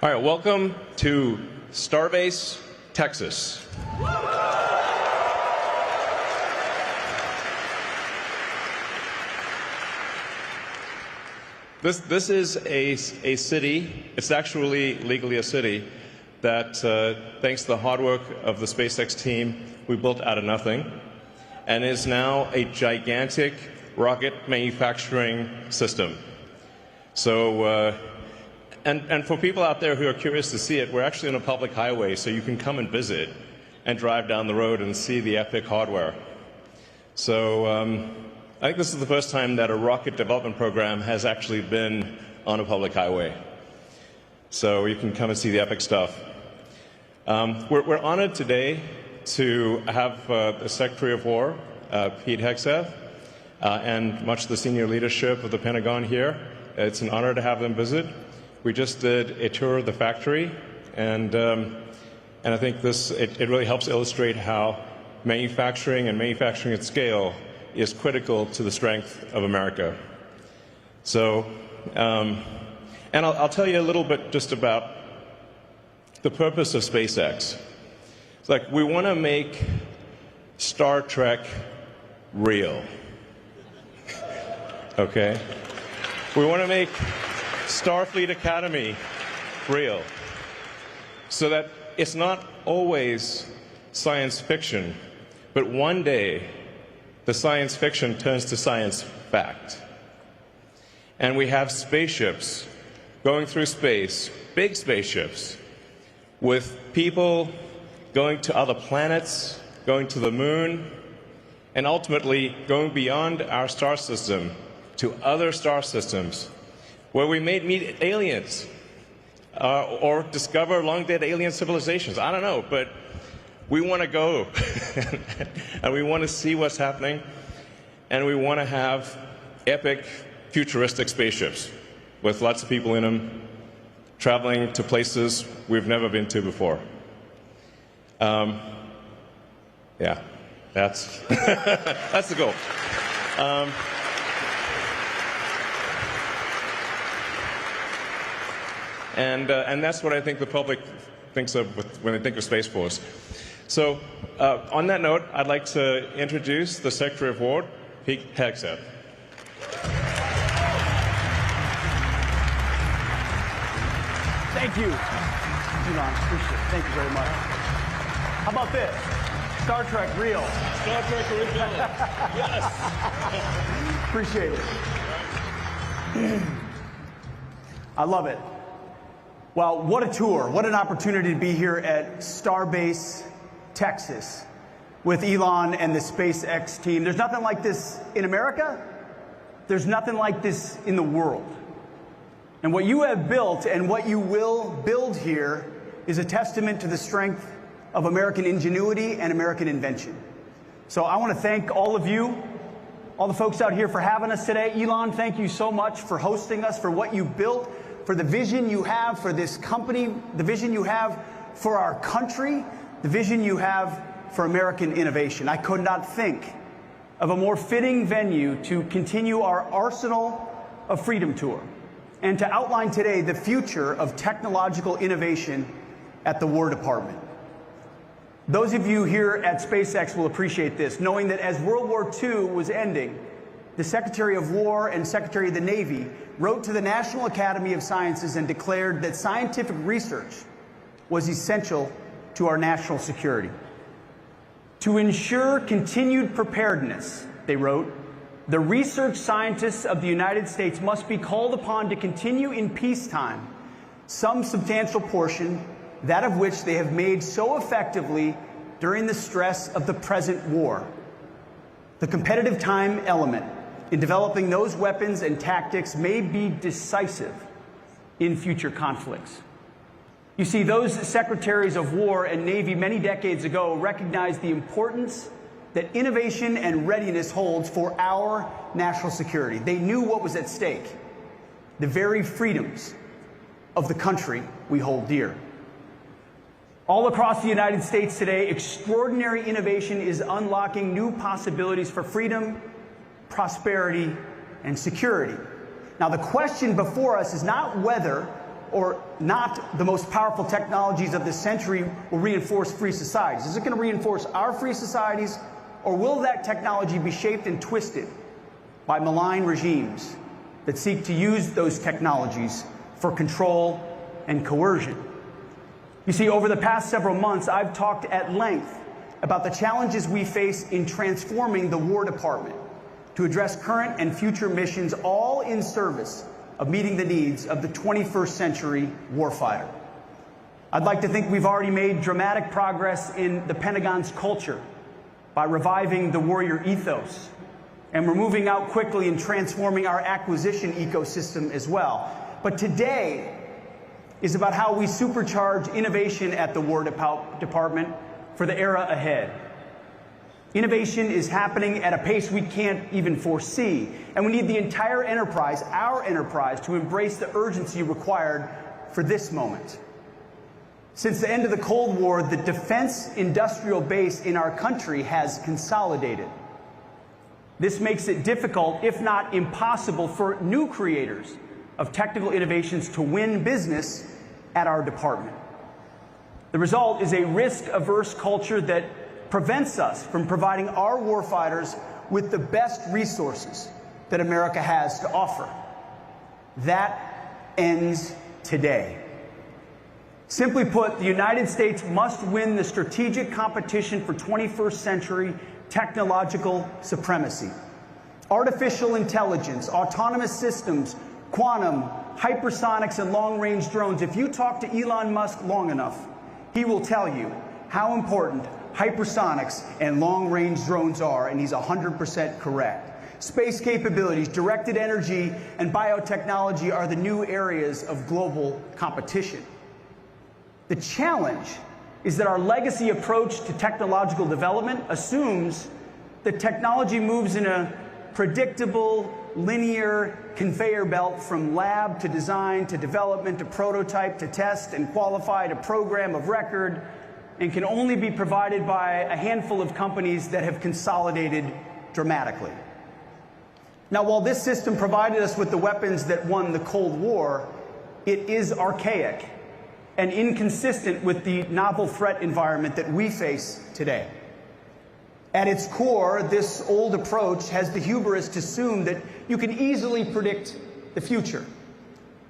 All right, welcome to Starbase, Texas. This is a city, it's actually legally a city, that thanks to the hard work of the SpaceX team, we built out of nothing, and is now a gigantic rocket manufacturing system. So, and for people out there who are curious to see it, we're actually on a public highway, so you can come and visit and drive down the road and see the epic hardware. So I think this is the first time that a rocket development program has actually been on a public highway. So you can come and see the epic stuff. We're honored today to have the Secretary of War, Pete Hegseth, and much of the senior leadership of the Pentagon here. It's an honor to have them visit. We just did a tour of the factory, and I think it really helps illustrate how manufacturing and manufacturing at scale is critical to the strength of America. So, and I'll tell you a little bit just about the purpose of SpaceX. It's like we want to make Star Trek real. Okay? We want to make Starfleet Academy real, so that it's not always science fiction, but one day the science fiction turns to science fact. And we have spaceships going through space, big spaceships, with people going to other planets, going to the moon, and ultimately going beyond our star system to other star systems, where we may meet aliens or discover long-dead alien civilizations. I don't know, but we want to go, and we want to see what's happening, and we want to have epic, futuristic spaceships with lots of people in them, traveling to places we've never been to before. Yeah, that's that's the goal. And that's what I think the public thinks of when they think of Space Force. So, on that note, I'd like to introduce the Secretary of War, Pete Hegseth. Thank you, Elon. Appreciate it. Thank you very much. How about this? Star Trek real. Star Trek original. Yes. Appreciate it. I love it. Well, what a tour. What an opportunity to be here at Starbase, Texas, with Elon and the SpaceX team. There's nothing like this in America. There's nothing like this in the world. And what you have built and what you will build here is a testament to the strength of American ingenuity and American invention. So I want to thank all of you, all the folks out here for having us today. Elon, thank you so much for hosting us, for what you built, for the vision you have for this company, the vision you have for our country, the vision you have for American innovation. I could not think of a more fitting venue to continue our Arsenal of Freedom tour and to outline today the future of technological innovation at the War Department. Those of you here at SpaceX will appreciate this, knowing that as World War II was ending, the Secretary of War and Secretary of the Navy wrote to the National Academy of Sciences and declared that scientific research was essential to our national security. To ensure continued preparedness, they wrote, the research scientists of the United States must be called upon to continue in peacetime some substantial portion, that of which they have made so effectively during the stress of the present war. The competitive time element in developing those weapons and tactics may be decisive in future conflicts. You see, those secretaries of war and Navy many decades ago recognized the importance that innovation and readiness holds for our national security. They knew what was at stake, the very freedoms of the country we hold dear. All across the United States today, extraordinary innovation is unlocking new possibilities for freedom, prosperity, and security. Now, the question before us is not whether or not the most powerful technologies of this century will reinforce free societies? Is it going to reinforce our free societies, or will that technology be shaped and twisted by malign regimes that seek to use those technologies for control and coercion? You see, over the past several months, I've talked at length about the challenges we face in transforming the War Department to address current and future missions, all in service of meeting the needs of the 21st century warfighter. I'd like to think we've already made dramatic progress in the Pentagon's culture by reviving the warrior ethos, and we're moving out quickly in transforming our acquisition ecosystem as well. But today is about how we supercharge innovation at the War Department for the era ahead. Innovation is happening at a pace we can't even foresee, and we need the entire enterprise, our enterprise, to embrace the urgency required for this moment. Since the end of the Cold War, the defense industrial base in our country has consolidated. This makes it difficult, if not impossible, for new creators of technical innovations to win business at our department. The result is a risk-averse culture that prevents us from providing our warfighters with the best resources that America has to offer. That ends today. Simply put, the United States must win the strategic competition for 21st century technological supremacy. Artificial intelligence, autonomous systems, quantum, hypersonics, and long-range drones. If you talk to Elon Musk long enough, he will tell you how important hypersonics and long-range drones are, and he's 100% correct. Space capabilities, directed energy, and biotechnology are the new areas of global competition. The challenge is that our legacy approach to technological development assumes that technology moves in a predictable, linear conveyor belt from lab to design to development to prototype to test and qualify to program of record, and can only be provided by a handful of companies that have consolidated dramatically. Now, while this system provided us with the weapons that won the Cold War, it is archaic and inconsistent with the novel threat environment that we face today. At its core, this old approach has the hubris to assume that you can easily predict the future,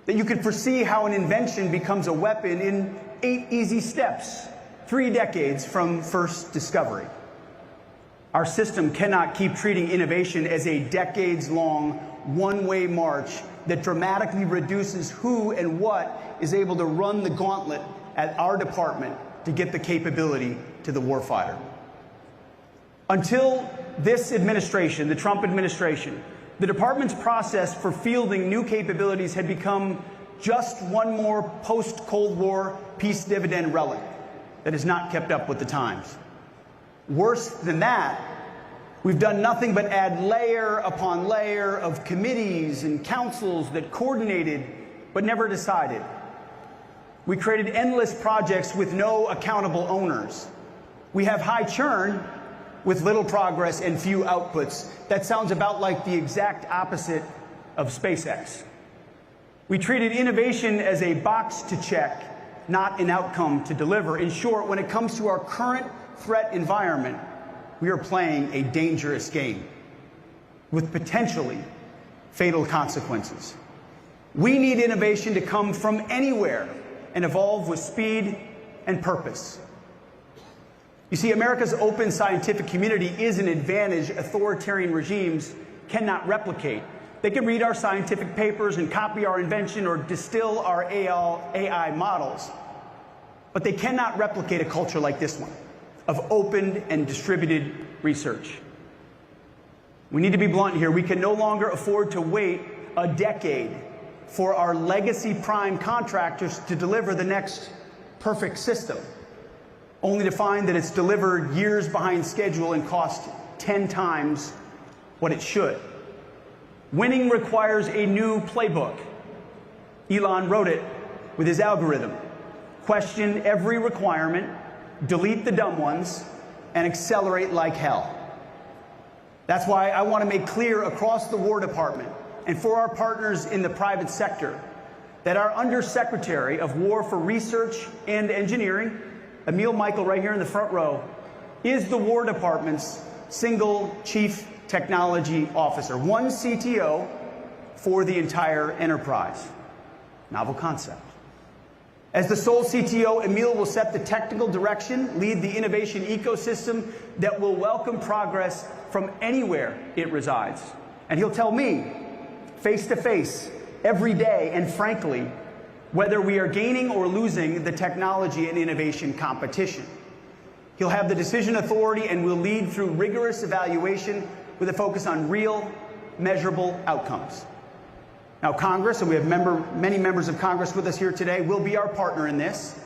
that you can foresee how an invention becomes a weapon in 8 easy steps, 3 decades from first discovery. Our system cannot keep treating innovation as a decades-long, one-way march that dramatically reduces who and what is able to run the gauntlet at our department to get the capability to the warfighter. Until this administration, the Trump administration, the department's process for fielding new capabilities had become just one more post-Cold War peace dividend relic that has not kept up with the times. Worse than that, we've done nothing but add layer upon layer of committees and councils that coordinated but never decided. We created endless projects with no accountable owners. We have high churn with little progress and few outputs. That sounds about like the exact opposite of SpaceX. We treated innovation as a box to check, not an outcome to deliver. In short, when it comes to our current threat environment, we are playing a dangerous game with potentially fatal consequences. We need innovation to come from anywhere and evolve with speed and purpose. You see, America's open scientific community is an advantage authoritarian regimes cannot replicate. They can read our scientific papers and copy our invention or distill our AI models, but they cannot replicate a culture like this one of open and distributed research. We need to be blunt here. We can no longer afford to wait a decade for our legacy prime contractors to deliver the next perfect system, only to find that it's delivered years behind schedule and cost 10 times what it should. Winning requires a new playbook. Elon wrote it with his algorithm. Question every requirement, delete the dumb ones, and accelerate like hell. That's why I want to make clear across the War Department and for our partners in the private sector that our Undersecretary of War for Research and Engineering, Emil Michael, right here in the front row, is the War Department's single Chief Technology Officer, one CTO for the entire enterprise. Novel concept. As the sole CTO, Emil will set the technical direction, lead the innovation ecosystem that will welcome progress from anywhere it resides. And he'll tell me, face to face, every day, and frankly, whether we are gaining or losing the technology and innovation competition. He'll have the decision authority and will lead through rigorous evaluation with a focus on real, measurable outcomes. Now, Congress, and we have many members of Congress with us here today, will be our partner in this.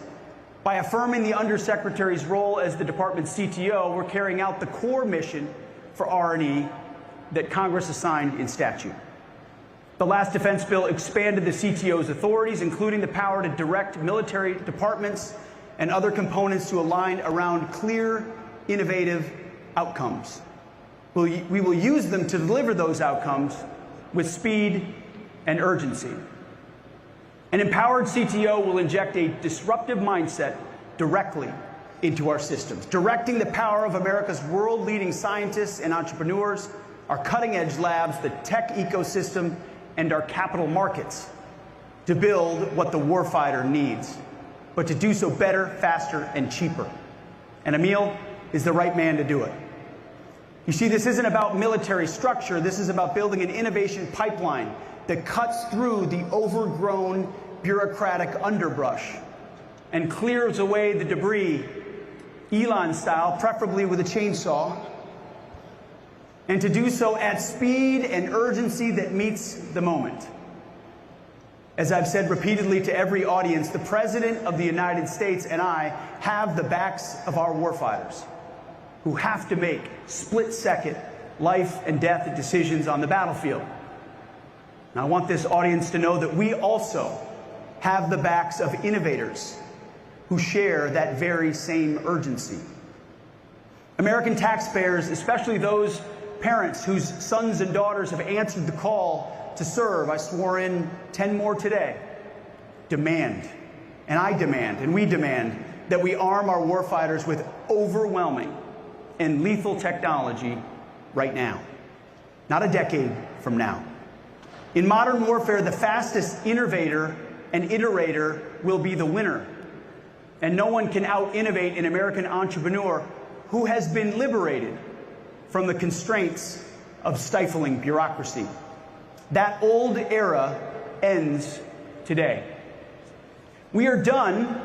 By affirming the Undersecretary's role as the department's CTO, we're carrying out the core mission for R&E that Congress assigned in statute. The last defense bill expanded the CTO's authorities, including the power to direct military departments and other components to align around clear, innovative outcomes. We will use them to deliver those outcomes with speed and urgency. An empowered CTO will inject a disruptive mindset directly into our systems, directing the power of America's world-leading scientists and entrepreneurs, our cutting-edge labs, the tech ecosystem, and our capital markets to build what the warfighter needs, but to do so better, faster, and cheaper. And Emil is the right man to do it. You see, this isn't about military structure. This is about building an innovation pipeline that cuts through the overgrown bureaucratic underbrush and clears away the debris, Elon style, preferably with a chainsaw, and to do so at speed and urgency that meets the moment. As I've said repeatedly to every audience, the President of the United States and I have the backs of our warfighters, who have to make split-second life and death decisions on the battlefield. Now, I want this audience to know that we also have the backs of innovators who share that very same urgency. American taxpayers, especially those parents whose sons and daughters have answered the call to serve, I swore in 10 more today, demand, and I demand, and we demand, that we arm our warfighters with overwhelming and lethal technology right now, not a decade from now. In modern warfare, the fastest innovator and iterator will be the winner. And no one can out-innovate an American entrepreneur who has been liberated from the constraints of stifling bureaucracy. That old era ends today. We are done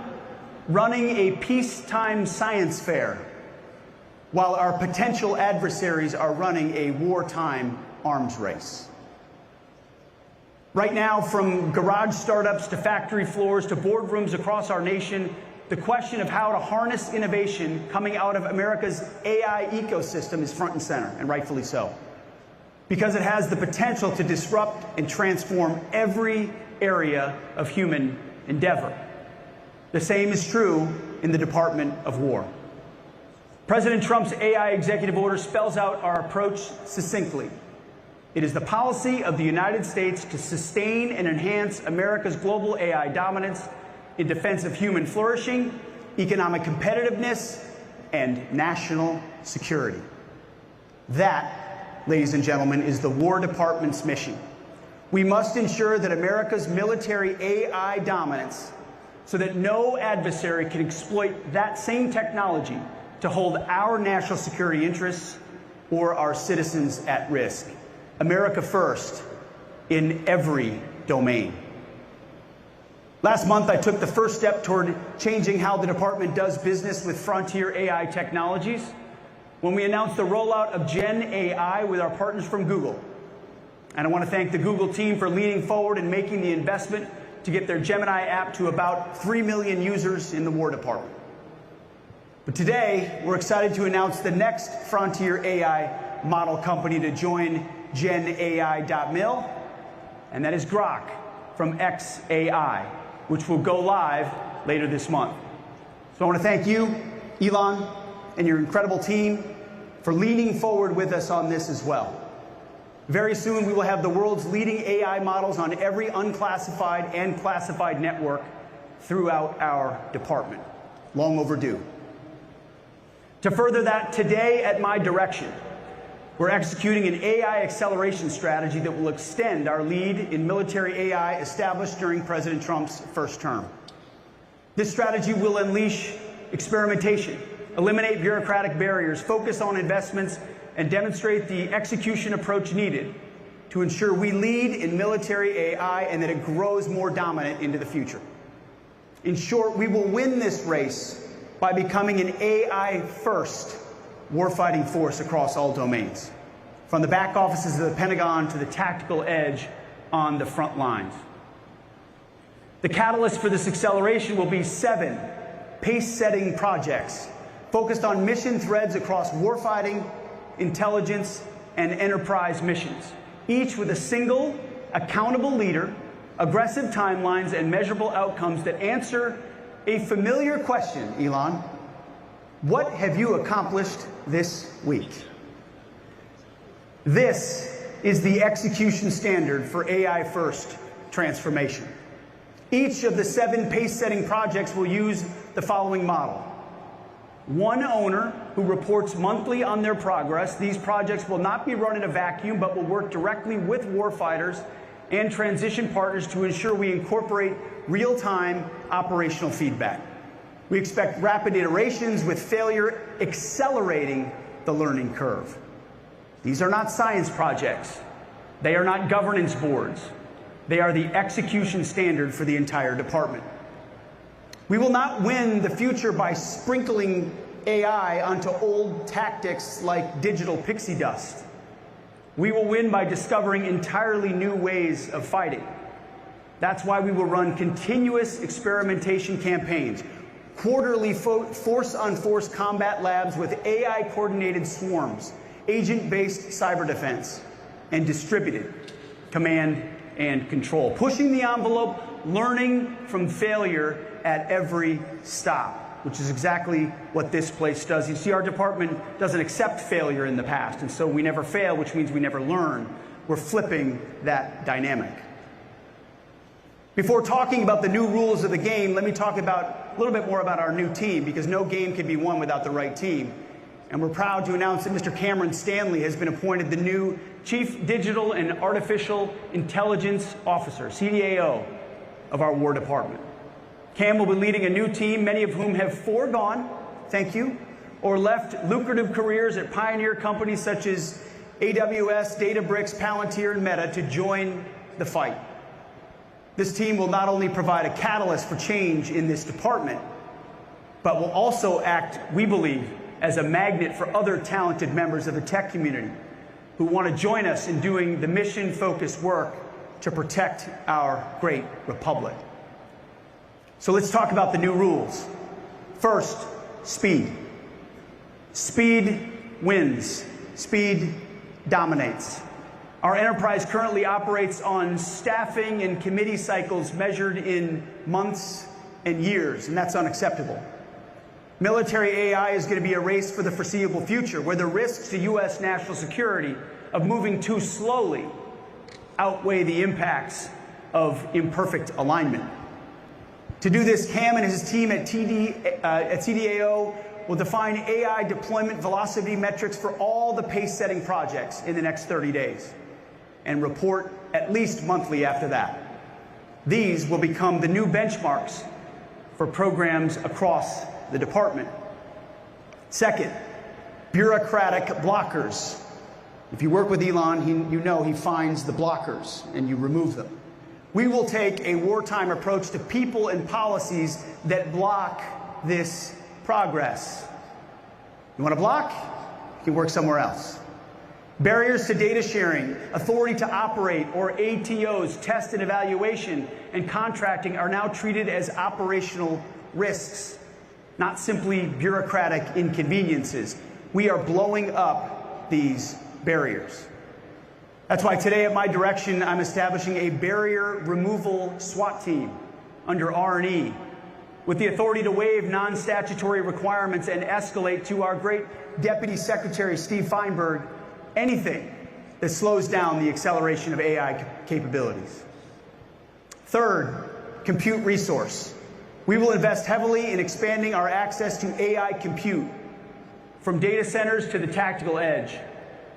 running a peacetime science fair while our potential adversaries are running a wartime arms race. Right now, from garage startups to factory floors to boardrooms across our nation, the question of how to harness innovation coming out of America's AI ecosystem is front and center, and rightfully so, because it has the potential to disrupt and transform every area of human endeavor. The same is true in the Department of War. President Trump's AI executive order spells out our approach succinctly. It is the policy of the United States to sustain and enhance America's global AI dominance in defense of human flourishing, economic competitiveness, and national security. That, ladies and gentlemen, is the War Department's mission. We must ensure that America's military AI dominance, so that no adversary can exploit that same technology to hold our national security interests or our citizens at risk. America first in every domain. Last month, I took the first step toward changing how the department does business with frontier AI technologies when we announced the rollout of Gen AI with our partners from Google. And I want to thank the Google team for leaning forward and making the investment to get their Gemini app to about 3 million users in the War Department. But today, we're excited to announce the next frontier AI model company to join GenAI.mil, and that is Grok from xAI, which will go live later this month. So I want to thank you, Elon, and your incredible team for leaning forward with us on this as well. Very soon, we will have the world's leading AI models on every unclassified and classified network throughout our department. Long overdue. To further that, today at my direction, we're executing an AI acceleration strategy that will extend our lead in military AI established during President Trump's first term. This strategy will unleash experimentation, eliminate bureaucratic barriers, focus on investments, and demonstrate the execution approach needed to ensure we lead in military AI and that it grows more dominant into the future. In short, we will win this race by becoming an AI-first warfighting force across all domains, from the back offices of the Pentagon to the tactical edge on the front lines. The catalyst for this acceleration will be 7 pace-setting projects focused on mission threads across warfighting, intelligence, and enterprise missions, each with a single, accountable leader, aggressive timelines, and measurable outcomes that answer a familiar question, Elon. What have you accomplished this week? This is the execution standard for AI-first transformation. Each of the 7 pace-setting projects will use the following model. 1 owner who reports monthly on their progress. These projects will not be run in a vacuum, but will work directly with warfighters and transition partners to ensure we incorporate real-time operational feedback. We expect rapid iterations with failure accelerating the learning curve. These are not science projects. They are not governance boards. They are the execution standard for the entire department. We will not win the future by sprinkling AI onto old tactics like digital pixie dust. We will win by discovering entirely new ways of fighting. That's why we will run continuous experimentation campaigns, quarterly force-on-force combat labs with AI-coordinated swarms, agent-based cyber defense, and distributed command and control, pushing the envelope, learning from failure at every stop, which is exactly what this place does. You see, our department doesn't accept failure in the past, and so we never fail, which means we never learn. We're flipping that dynamic. Before talking about the new rules of the game, let me talk about a little bit more about our new team, because no game can be won without the right team. And we're proud to announce that Mr. Cameron Stanley has been appointed the new Chief Digital and Artificial Intelligence Officer, CDAO, of our War Department. Cam will be leading a new team, many of whom have foregone, thank you, or left lucrative careers at pioneer companies such as AWS, Databricks, Palantir, and Meta to join the fight. This team will not only provide a catalyst for change in this department, but will also act, we believe, as a magnet for other talented members of the tech community who want to join us in doing the mission-focused work to protect our great republic. So let's talk about the new rules. First, speed. Speed wins. Speed dominates. Our enterprise currently operates on staffing and committee cycles measured in months and years, and that's unacceptable. Military AI is going to be a race for the foreseeable future, where the risks to U.S. national security of moving too slowly outweigh the impacts of imperfect alignment. To do this, Cam and his team at CDAO will define AI deployment velocity metrics for all the pace-setting projects in the next 30 days and report at least monthly after that. These will become the new benchmarks for programs across the department. Second, bureaucratic blockers. If you work with Elon, you know he finds the blockers and you remove them. We will take a wartime approach to people and policies that block this progress. You want to block? You can work somewhere else. Barriers to data sharing, authority to operate, or ATOs, test and evaluation, and contracting are now treated as operational risks, not simply bureaucratic inconveniences. We are blowing up these barriers. That's why today, at my direction, I'm establishing a barrier removal SWAT team under R&E with the authority to waive non-statutory requirements and escalate to our great Deputy Secretary, Steve Feinberg, anything that slows down the acceleration of AI capabilities. Third, compute resource. We will invest heavily in expanding our access to AI compute from data centers to the tactical edge,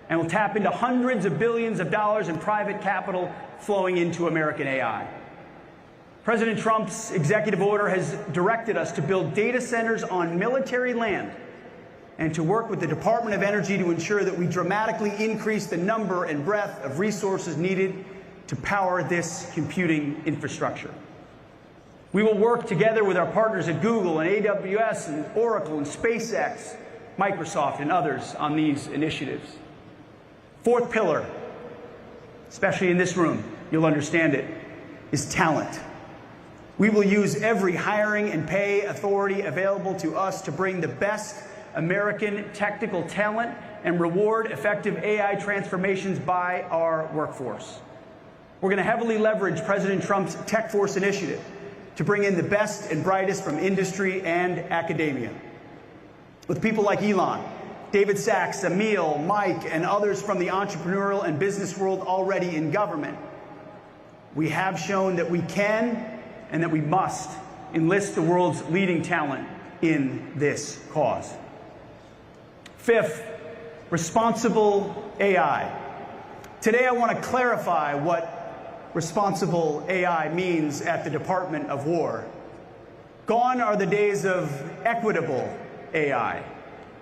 and will tap into hundreds of billions of dollars in private capital flowing into American AI. President Trump's executive order has directed us to build data centers on military land and to work with the Department of Energy to ensure that we dramatically increase the number and breadth of resources needed to power this computing infrastructure. We will work together with our partners at Google and AWS and Oracle and SpaceX, Microsoft and others on these initiatives. Fourth pillar, especially in this room, you'll understand it, is talent. We will use every hiring and pay authority available to us to bring the best American technical talent and reward effective AI transformations by our workforce. We're going to heavily leverage President Trump's Tech Force initiative to bring in the best and brightest from industry and academia. With people like Elon, David Sachs, Emil, Mike, and others from the entrepreneurial and business world already in government, we have shown that we can and that we must enlist the world's leading talent in this cause. Fifth, responsible AI. Today I want to clarify what responsible AI means at the Department of War. Gone are the days of equitable AI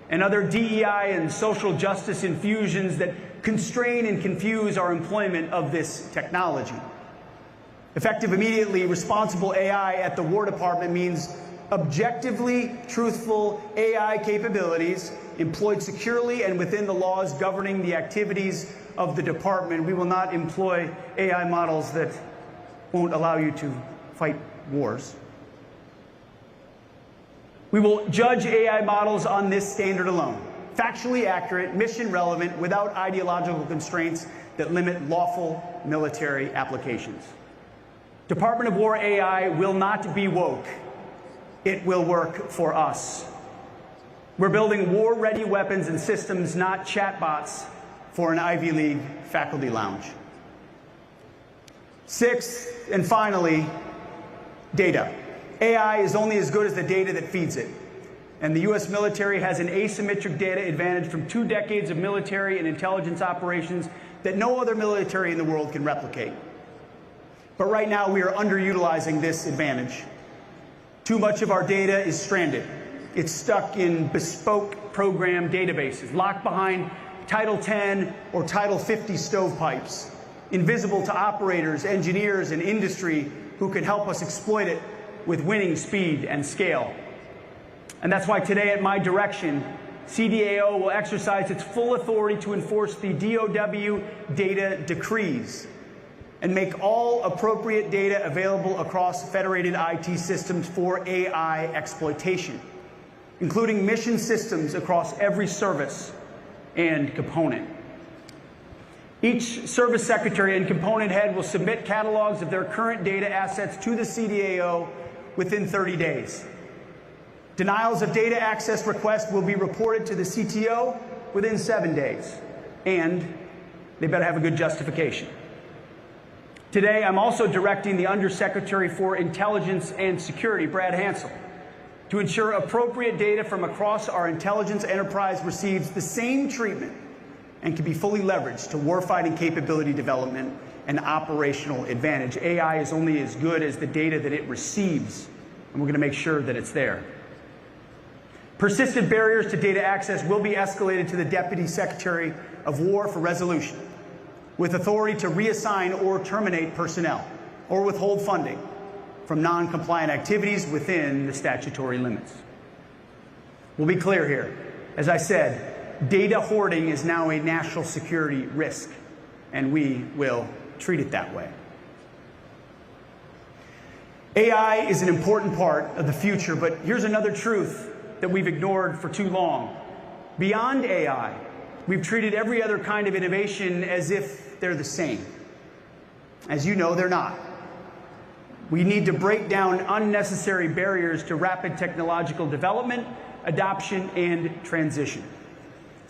and other DEI and social justice infusions that constrain and confuse our employment of this technology. Effective immediately, responsible AI at the War Department means objectively truthful AI capabilities employed securely and within the laws governing the activities of the department. We will not employ AI models that won't allow you to fight wars. We will judge AI models on this standard alone. Factually accurate, mission relevant, without ideological constraints that limit lawful military applications. Department of War AI will not be woke. It will work for us. We're building war-ready weapons and systems, not chatbots for an Ivy League faculty lounge. Sixth, and finally, data. AI is only as good as the data that feeds it. And the U.S. military has an asymmetric data advantage from 2 decades of military and intelligence operations that no other military in the world can replicate. But right now, we are underutilizing this advantage. Too much of our data is stranded. It's stuck in bespoke program databases, locked behind Title 10 or Title 50 stovepipes, invisible to operators, engineers, and industry who can help us exploit it with winning speed and scale. And that's why today, at my direction, CDAO will exercise its full authority to enforce the DOW data decrees and make all appropriate data available across federated IT systems for AI exploitation, including mission systems across every service and component. Each service secretary and component head will submit catalogs of their current data assets to the CDAO within 30 days. Denials of data access requests will be reported to the CTO within 7 days, and they better have a good justification. Today, I'm also directing the Undersecretary for Intelligence and Security, Brad Hansel, to ensure appropriate data from across our intelligence enterprise receives the same treatment and can be fully leveraged to warfighting capability development and operational advantage. AI is only as good as the data that it receives, and we're going to make sure that it's there. Persistent barriers to data access will be escalated to the Deputy Secretary of War for resolution, with authority to reassign or terminate personnel or withhold funding from non-compliant activities within the statutory limits. We'll be clear here. As I said, data hoarding is now a national security risk, and we will treat it that way. AI is an important part of the future, but here's another truth that we've ignored for too long. Beyond AI, we've treated every other kind of innovation as if they're the same. As you know, they're not. We need to break down unnecessary barriers to rapid technological development, adoption, and transition.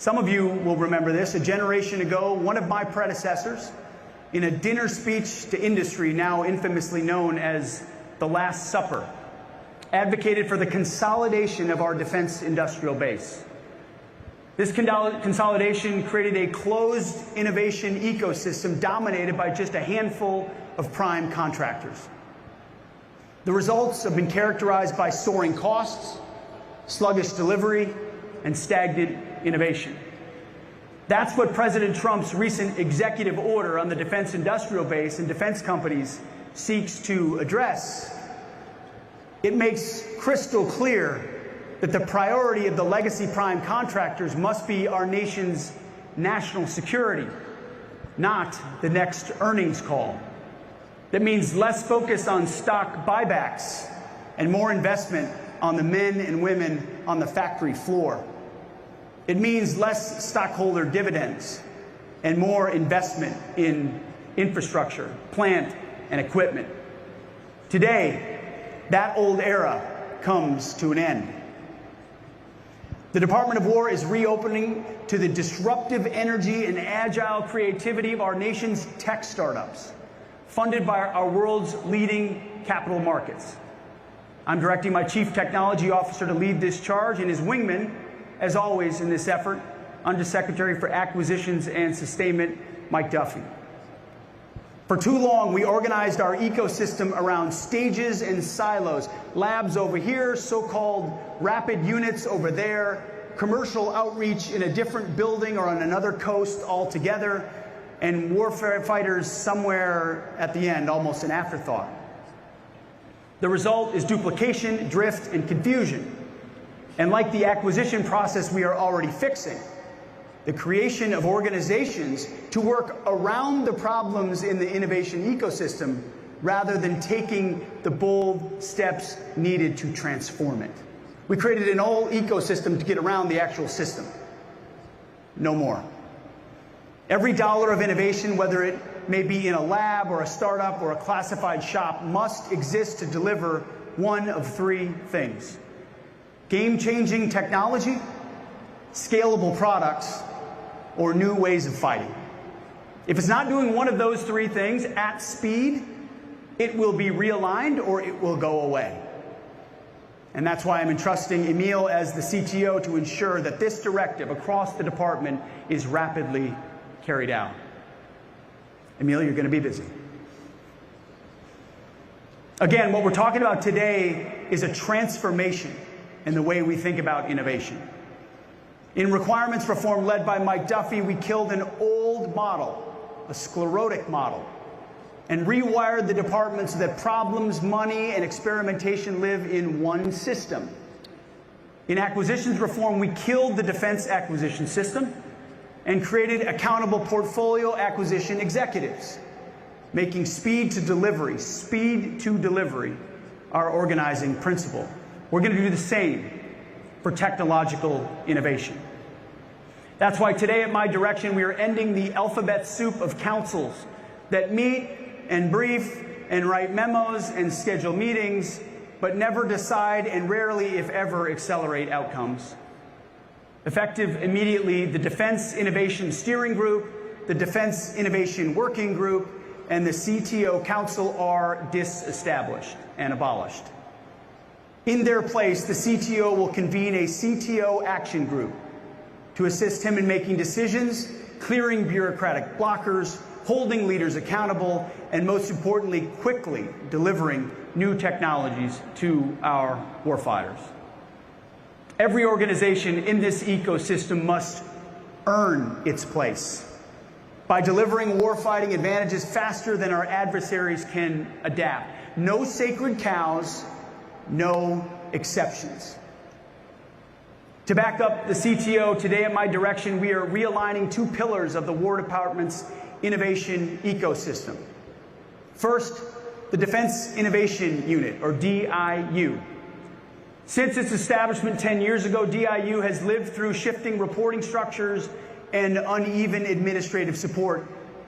Some of you will remember this. A generation ago, one of my predecessors, in a dinner speech to industry now infamously known as the Last Supper, advocated for the consolidation of our defense industrial base. This consolidation created a closed innovation ecosystem dominated by just a handful of prime contractors. The results have been characterized by soaring costs, sluggish delivery, and stagnant innovation. That's what President Trump's recent executive order on the defense industrial base and defense companies seeks to address. It makes crystal clear that the priority of the legacy prime contractors must be our nation's national security, not the next earnings call. That means less focus on stock buybacks and more investment on the men and women on the factory floor. It means less stockholder dividends and more investment in infrastructure, plant, and equipment. Today, that old era comes to an end. The Department of War is reopening to the disruptive energy and agile creativity of our nation's tech startups, funded by our world's leading capital markets. I'm directing my Chief Technology Officer to lead this charge, and his wingman, as always in this effort, Undersecretary for Acquisitions and Sustainment, Mike Duffy. For too long, we organized our ecosystem around stages and silos, labs over here, so-called rapid units over there, commercial outreach in a different building or on another coast altogether, and warfare fighters somewhere at the end, almost an afterthought. The result is duplication, drift, and confusion. And like the acquisition process we are already fixing, the creation of organizations to work around the problems in the innovation ecosystem rather than taking the bold steps needed to transform it. We created an whole ecosystem to get around the actual system. No more. Every dollar of innovation, whether it may be in a lab or a startup or a classified shop, must exist to deliver one of three things: game-changing technology, scalable products, or new ways of fighting. If it's not doing one of those three things at speed, it will be realigned or it will go away. And that's why I'm entrusting Emil as the CTO to ensure that this directive across the department is rapidly carried out. Emil, you're going to be busy. Again, what we're talking about today is a transformation in the way we think about innovation. In requirements reform led by Mike Duffy, we killed an old model, a sclerotic model, and rewired the department so that problems, money, and experimentation live in one system. In acquisitions reform, we killed the defense acquisition system and created accountable portfolio acquisition executives, making speed to delivery our organizing principle. We're going to do the same for technological innovation. That's why today at my direction we are ending the alphabet soup of councils that meet and brief and write memos and schedule meetings, but never decide and rarely, if ever, accelerate outcomes. Effective immediately, the Defense Innovation Steering Group, the Defense Innovation Working Group, and the CTO Council are disestablished and abolished. In their place, the CTO will convene a CTO action group to assist him in making decisions, clearing bureaucratic blockers, holding leaders accountable, and most importantly, quickly delivering new technologies to our warfighters. Every organization in this ecosystem must earn its place by delivering warfighting advantages faster than our adversaries can adapt. No sacred cows, no exceptions. To back up the CTO, today at my direction, we are realigning two pillars of the War Department's innovation ecosystem. First, the Defense Innovation Unit, or DIU. Since its establishment 10 years ago, DIU has lived through shifting reporting structures and uneven administrative support,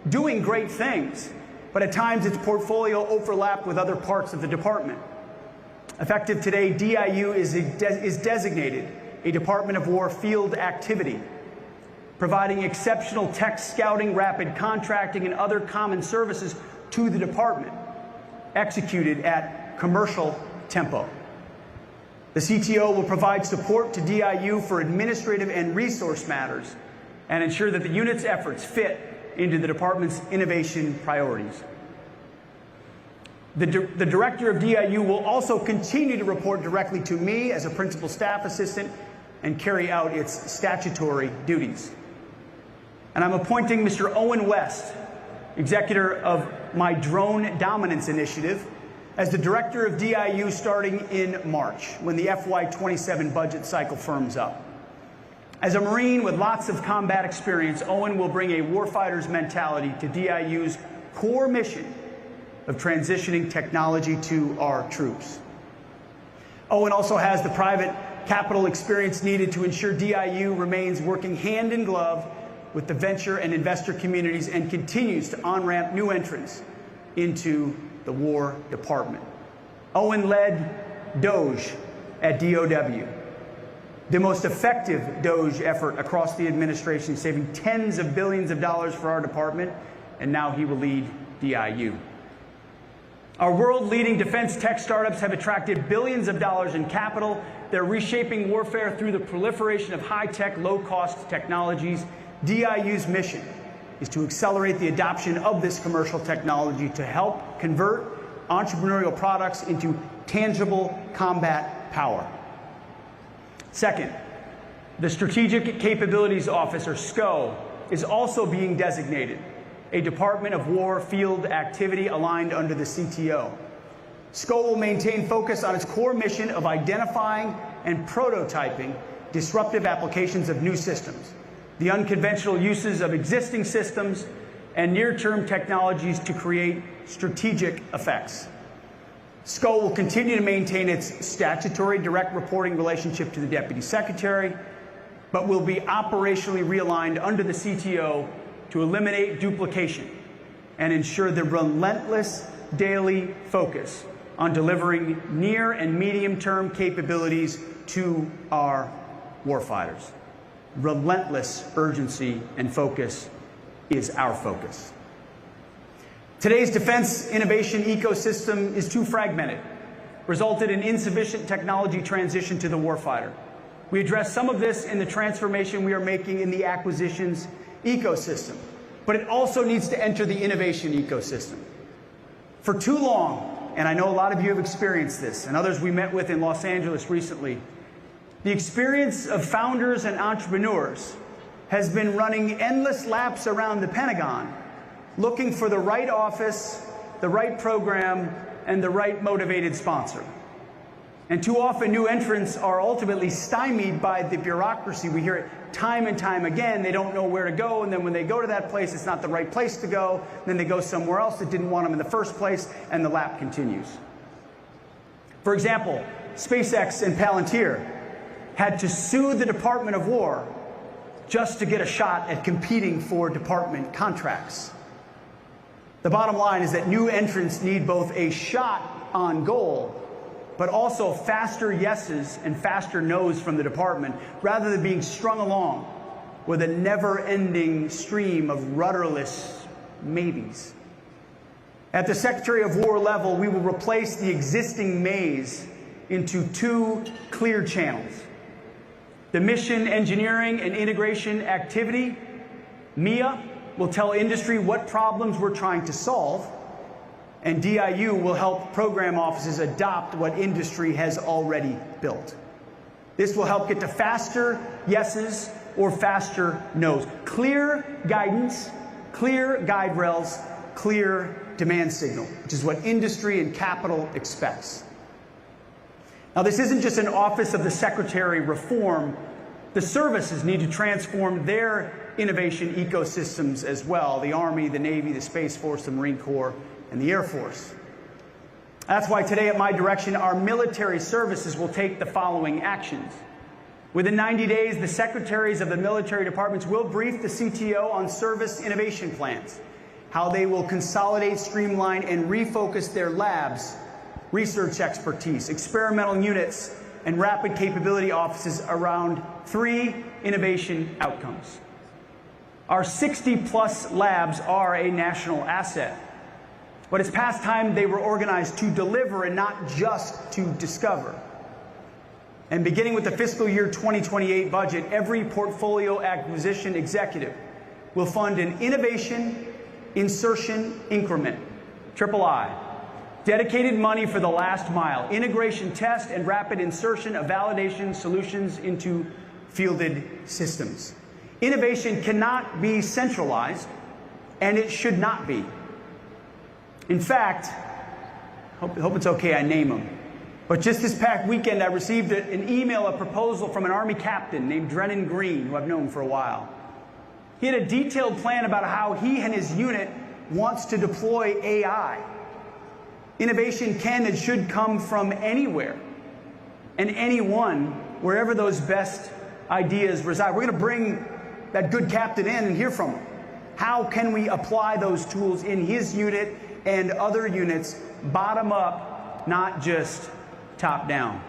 doing great things, but at times its portfolio overlapped with other parts of the department. Effective today, DIU is designated a Department of War field activity, providing exceptional tech scouting, rapid contracting, and other common services to the department, executed at commercial tempo. The CTO will provide support to DIU for administrative and resource matters and ensure that the unit's efforts fit into the department's innovation priorities. The director of DIU will also continue to report directly to me as a principal staff assistant and carry out its statutory duties. And I'm appointing Mr. Owen West, executor of my Drone Dominance Initiative, as the director of DIU starting in March, when the FY27 budget cycle firms up. As a Marine with lots of combat experience, Owen will bring a warfighter's mentality to DIU's core mission of transitioning technology to our troops. Owen also has the private capital experience needed to ensure DIU remains working hand in glove with the venture and investor communities and continues to on-ramp new entrants into the War Department. Owen led DOGE at DOW, the most effective DOGE effort across the administration, saving tens of billions of dollars for our department, and now he will lead DIU. Our world-leading defense tech startups have attracted billions of dollars in capital. They're reshaping warfare through the proliferation of high-tech, low-cost technologies. DIU's mission is to accelerate the adoption of this commercial technology to help convert entrepreneurial products into tangible combat power. Second, the Strategic Capabilities Office, or SCO, is also being designated a Department of War field activity aligned under the CTO. SCO will maintain focus on its core mission of identifying and prototyping disruptive applications of new systems, the unconventional uses of existing systems, and near-term technologies to create strategic effects. SCO will continue to maintain its statutory direct reporting relationship to the Deputy Secretary, but will be operationally realigned under the CTO to eliminate duplication and ensure the relentless daily focus on delivering near and medium-term capabilities to our warfighters. Relentless urgency and focus is our focus. Today's defense innovation ecosystem is too fragmented, resulted in insufficient technology transition to the warfighter. We address some of this in the transformation we are making in the acquisitions ecosystem, but it also needs to enter the innovation ecosystem. For too long, and I know a lot of you have experienced this, and others we met with in Los Angeles recently, the experience of founders and entrepreneurs has been running endless laps around the Pentagon, looking for the right office, the right program, and the right motivated sponsor. And too often, new entrants are ultimately stymied by the bureaucracy. We hear it time and time again. They don't know where to go, and then when they go to that place, it's not the right place to go. Then they go somewhere else that didn't want them in the first place, and the lap continues. For example, SpaceX and Palantir had to sue the Department of War just to get a shot at competing for department contracts. The bottom line is that new entrants need both a shot on goal, but also faster yeses and faster nos from the department, rather than being strung along with a never-ending stream of rudderless maybes. At the Secretary of War level, we will replace the existing maze into two clear channels. The Mission Engineering and Integration Activity, MIA, will tell industry what problems we're trying to solve, and DIU will help program offices adopt what industry has already built. This will help get to faster yeses or faster nos. Clear guidance, clear guide rails, clear demand signal, which is what industry and capital expects. Now, this isn't just an Office of the Secretary reform. The services need to transform their innovation ecosystems as well: the Army, the Navy, the Space Force, the Marine Corps, and the Air Force. That's why today, at my direction, our military services will take the following actions. Within 90 days, the secretaries of the military departments will brief the CTO on service innovation plans, how they will consolidate, streamline, and refocus their labs, research expertise, experimental units, and rapid capability offices around 3 innovation outcomes: Our 60-plus labs are a national asset. But it's past time they were organized to deliver and not just to discover. And beginning with the fiscal year 2028 budget, every portfolio acquisition executive will fund an innovation insertion increment, III, dedicated money for the last mile, integration test and rapid insertion of validation solutions into fielded systems. Innovation cannot be centralized, and it should not be. In fact, hope it's okay I name them, but just this past weekend I received an email, a proposal from an Army captain named Drennan Green, who I've known for a while. He had a detailed plan about how he and his unit wants to deploy AI. Innovation can and should come from anywhere and anyone, wherever those best ideas reside. We're going to bring that good captain in and hear from him. How can we apply those tools in his unit and other units, bottom up, not just top down?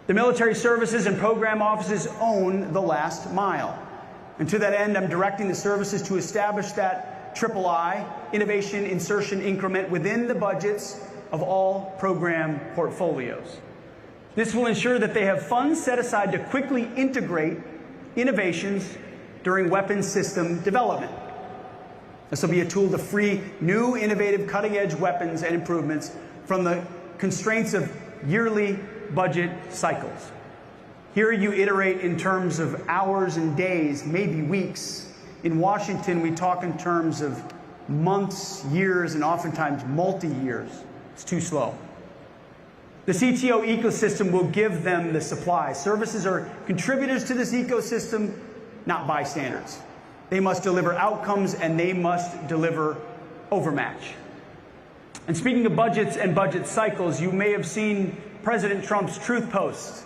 The military services and program offices own the last mile. And to that end, I'm directing the services to establish that III, innovation insertion increment, within the budgets of all program portfolios. This will ensure that they have funds set aside to quickly integrate innovations during weapons system development. This will be a tool to free new, innovative, cutting-edge weapons and improvements from the constraints of yearly budget cycles. Here you iterate in terms of hours and days, maybe weeks. In Washington, we talk in terms of months, years, and oftentimes multi-years. It's too slow. The CTO ecosystem will give them the supply. Services are contributors to this ecosystem, not bystanders. They must deliver outcomes, and they must deliver overmatch. And speaking of budgets and budget cycles, you may have seen President Trump's truth post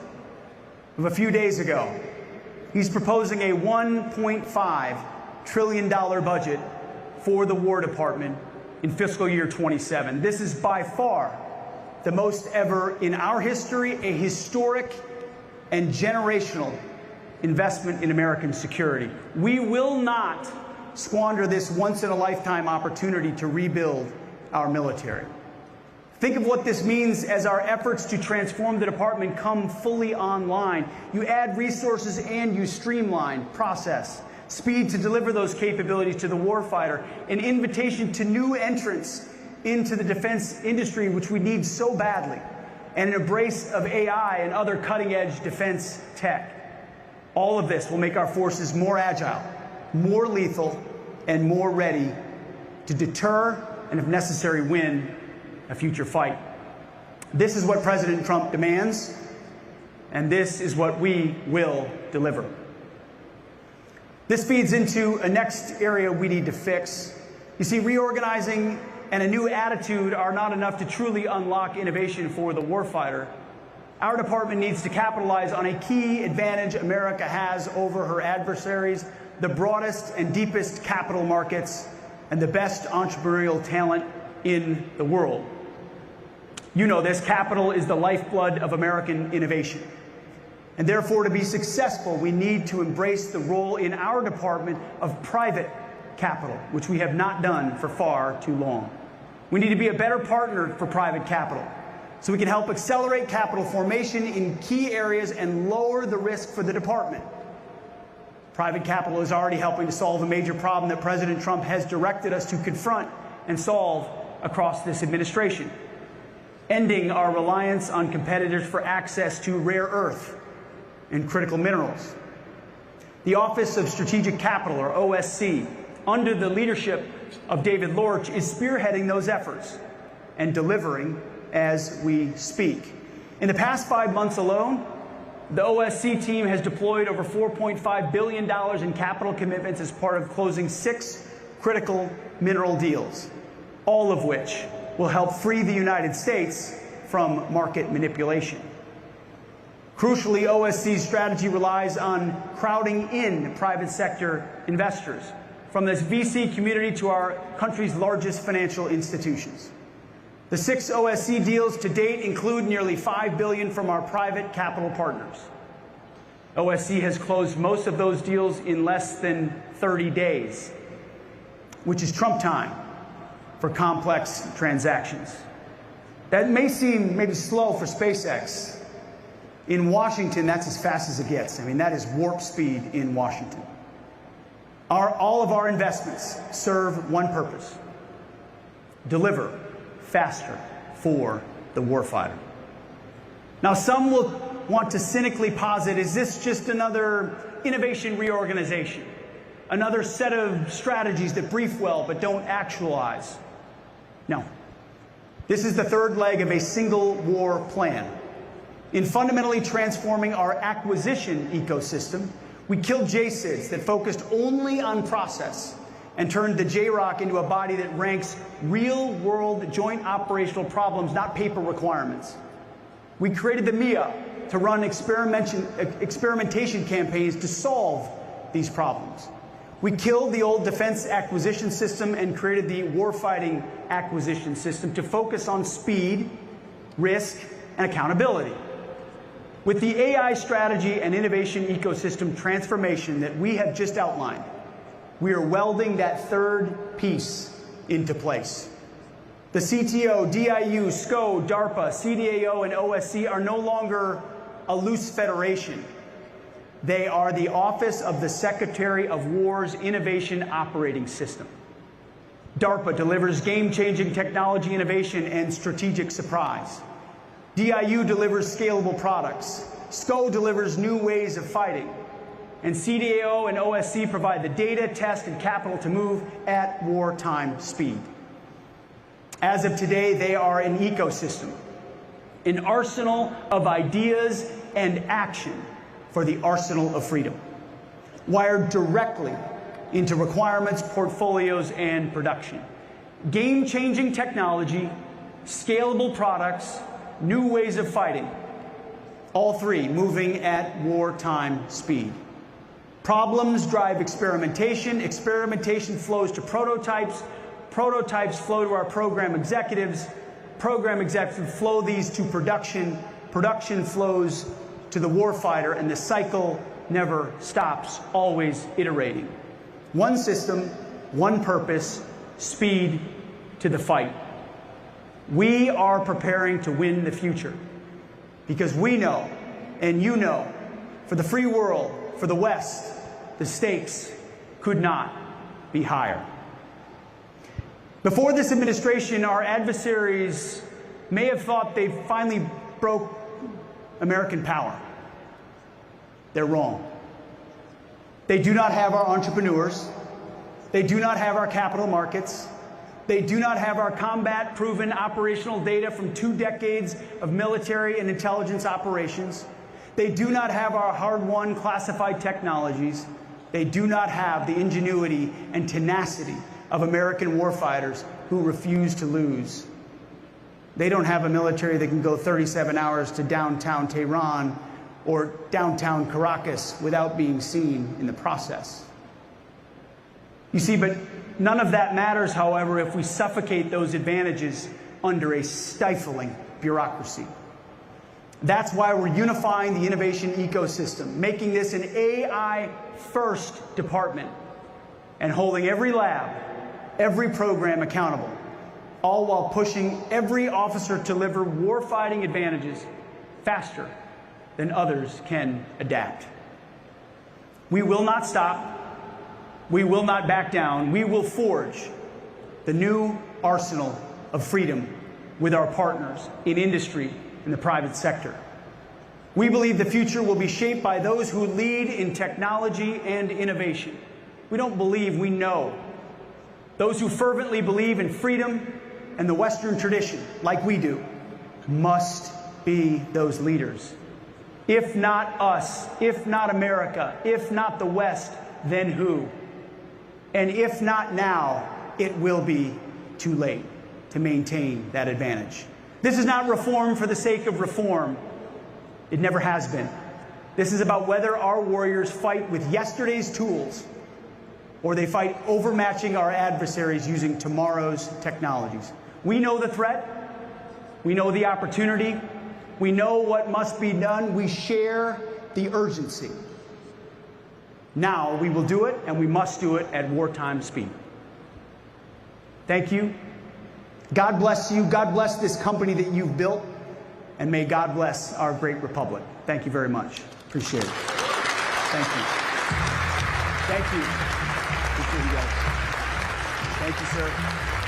of a few days ago. He's proposing a $1.5 trillion budget for the War Department in fiscal year 27. This is by far the most ever in our history, a historic and generational investment in American security. We will not squander this once-in-a-lifetime opportunity to rebuild our military. Think of what this means as our efforts to transform the department come fully online. You add resources and you streamline process, speed to deliver those capabilities to the warfighter, an invitation to new entrants into the defense industry, which we need so badly, and an embrace of AI and other cutting-edge defense tech. All of this will make our forces more agile, more lethal, and more ready to deter and, if necessary, win a future fight. This is what President Trump demands, and this is what we will deliver. This feeds into a next area we need to fix. You see, reorganizing and a new attitude are not enough to truly unlock innovation for the warfighter. Our department needs to capitalize on a key advantage America has over her adversaries: the broadest and deepest capital markets and the best entrepreneurial talent in the world. You know this, capital is the lifeblood of American innovation. And therefore, to be successful, we need to embrace the role in our department of private capital, which we have not done for far too long. We need to be a better partner for private capital, so we can help accelerate capital formation in key areas and lower the risk for the department. Private capital is already helping to solve a major problem that President Trump has directed us to confront and solve across this administration: ending our reliance on competitors for access to rare earth and critical minerals. The Office of Strategic Capital, or OSC, under the leadership of David Lorch, is spearheading those efforts and delivering as we speak. In the past 5 months alone, the OSC team has deployed over $4.5 billion in capital commitments as part of closing 6 critical mineral deals, all of which will help free the United States from market manipulation. Crucially, OSC's strategy relies on crowding in private sector investors, from this VC community to our country's largest financial institutions. The 6 OSC deals to date include nearly $5 billion from our private capital partners. OSC has closed most of those deals in less than 30 days, which is Trump time for complex transactions. That may seem maybe slow for SpaceX. In Washington, that's as fast as it gets. I mean, that is warp speed in Washington. All of our investments serve one purpose: deliver faster for the warfighter. Now, some will want to cynically posit, is this just another innovation reorganization? Another set of strategies that brief well but don't actualize? No. This is the third leg of a single war plan. In fundamentally transforming our acquisition ecosystem, we killed JSIDs that focused only on process and turned the JROC into a body that ranks real-world joint operational problems, not paper requirements. We created the MIA to run experimentation campaigns to solve these problems. We killed the old defense acquisition system and created the warfighting acquisition system to focus on speed, risk, and accountability. With the AI strategy and innovation ecosystem transformation that we have just outlined, we are welding that third piece into place. The CTO, DIU, SCO, DARPA, CDAO, and OSC are no longer a loose federation. They are the Office of the Secretary of War's Innovation Operating System. DARPA delivers game-changing technology innovation and strategic surprise. DIU delivers scalable products. SCO delivers new ways of fighting. And CDAO and OSC provide the data, test, and capital to move at wartime speed. As of today, they are an ecosystem, an arsenal of ideas and action for the arsenal of freedom, wired directly into requirements, portfolios, and production. Game-changing technology, scalable products, new ways of fighting, all three moving at wartime speed. Problems drive experimentation, experimentation flows to prototypes, prototypes flow to our program executives flow these to production, production flows to the warfighter, and the cycle never stops, always iterating. One system, one purpose, speed to the fight. We are preparing to win the future because we know, and you know, for the free world, for the West, the stakes could not be higher. Before this administration, our adversaries may have thought they finally broke American power. They're wrong. They do not have our entrepreneurs. They do not have our capital markets. They do not have our combat-proven operational data from 2 decades of military and intelligence operations. They do not have our hard-won classified technologies. They do not have the ingenuity and tenacity of American warfighters who refuse to lose. They don't have a military that can go 37 hours to downtown Tehran or downtown Caracas without being seen in the process. You see, but none of that matters, however, if we suffocate those advantages under a stifling bureaucracy. That's why we're unifying the innovation ecosystem, making this an AI-first department, and holding every lab, every program accountable, all while pushing every officer to deliver warfighting advantages faster than others can adapt. We will not stop. We will not back down. We will forge the new arsenal of freedom with our partners in industry and the private sector. We believe the future will be shaped by those who lead in technology and innovation. We don't believe, we know. Those who fervently believe in freedom and the Western tradition, like we do, must be those leaders. If not us, if not America, if not the West, then who? And if not now, it will be too late to maintain that advantage. This is not reform for the sake of reform. It never has been. This is about whether our warriors fight with yesterday's tools or they fight overmatching our adversaries using tomorrow's technologies. We know the threat. We know the opportunity. We know what must be done. We share the urgency. Now we will do it, and we must do it at wartime speed. Thank you. God bless you. God bless this company that you've built. And may God bless our great republic. Thank you very much. Appreciate it. Thank you. Thank you. Appreciate you guys. Thank you, sir.